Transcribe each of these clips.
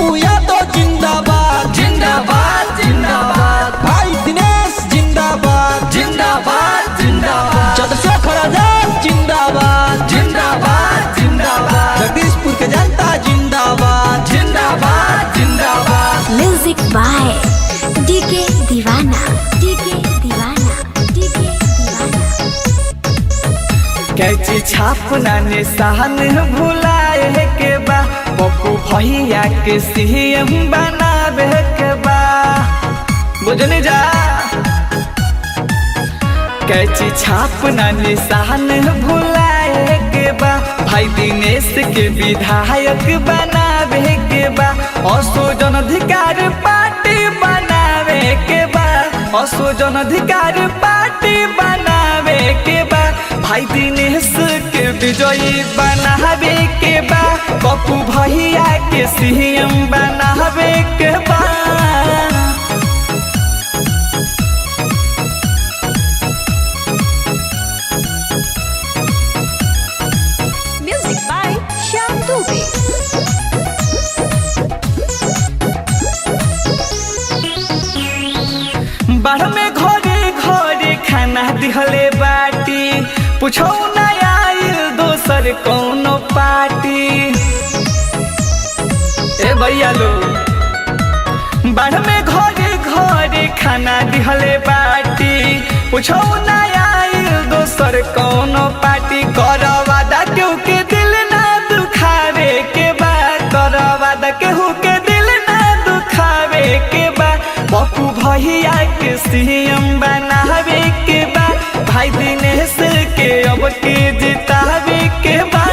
पप्पू यादव जिंदाबाद जिंदाबाद जिंदाबाद, भाई दिनेश जिंदाबाद जिंदाबाद जिंदाबाद, चंद्रशेखर आजाद जिंदाबाद जिंदाबाद जिंदाबाद, जगदीशपुर के जनता जिंदाबाद जिंदाबाद जिंदाबाद। म्यूजिक बाय डीके दीवाना, डीके दीवाना, डीके दीवाना। कैची छापना निशान भुलाए के बा, पप्पू भैया के सीएम बनावे के बा, बुझने जा। कैची छापना निशान भुलाए के बा, भाई दिनेश के विधायक बनावे के बा, असो जन अधिकार पार्टी बनावे के बा, असो जन अधिकार पार्टी बनावे के बा, भाई दिनेश के विजयी बनावे के बा, पप्पू भैया के सीएम बनावे के बा। Music by Shyam Dubey. बाढ़ में घरे घरे खाना दिहले बाटी, पूछो ना आइल दोसर कौनो पार्टी। ए भैया लो, बाढ़ में घरे घरे खाना दिहले बाटी, पूछो ना आइल दोसर कौनो पार्टी। करो वादा केहू के दिल ना दुखावे के बा, करो वादा केहू के दिल ना दुखावे के बा, पप्पू भैया के सीएम बनावे के बा, भाई दिनेश के अब के जितावे के बा।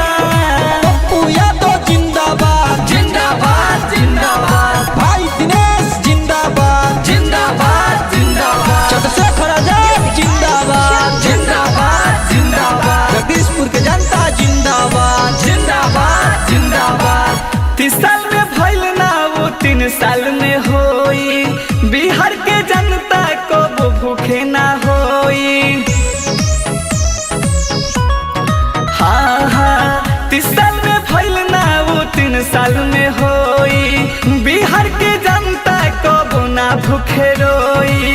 पप्पू यादव जिंदाबाद जिंदाबाद जिंदाबाद, भाई दिनेश जिंदाबाद जिंदाबाद जिंदाबाद, चंद्रशेखर आजाद जिंदाबाद जिंदाबाद जिंदाबाद, जगदीशपुर के जनता जिंदाबाद जिंदाबाद जिंदाबाद। 30 साल में भइल ना वो 3 साल में होई, बिहार के जनता को वो भूखे ना होई। हाँ हाँ, 30 साल में भइल ना वो 3 साल में होई, बिहार के जनता को वो ना भूखे रोई।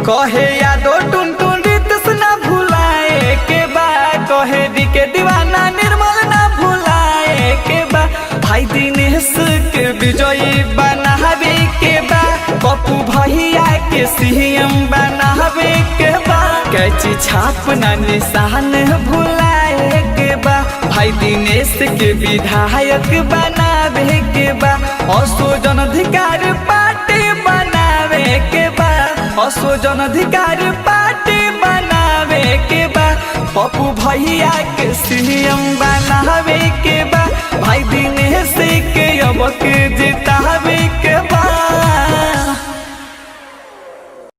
कहे यादो टुन टुन रितस ना भुलाए के बा, कहे डीके दीवाना निर्मल ना भुलाए के बा, भाई दिनेश के विजयी बनावे के बा, पप्पू भैया के सीएम बनावे के बा। कैची छापना निशान भुलाए के बा, भाई दिनेश के विधायक बनावे के बा, असो जन अधिकार पार्टी बनावे के बा, असो जन अधिकार पार्टी बनावे के बा, पप्पू भैया के सीएम बनावे के बा, भाई दिनेश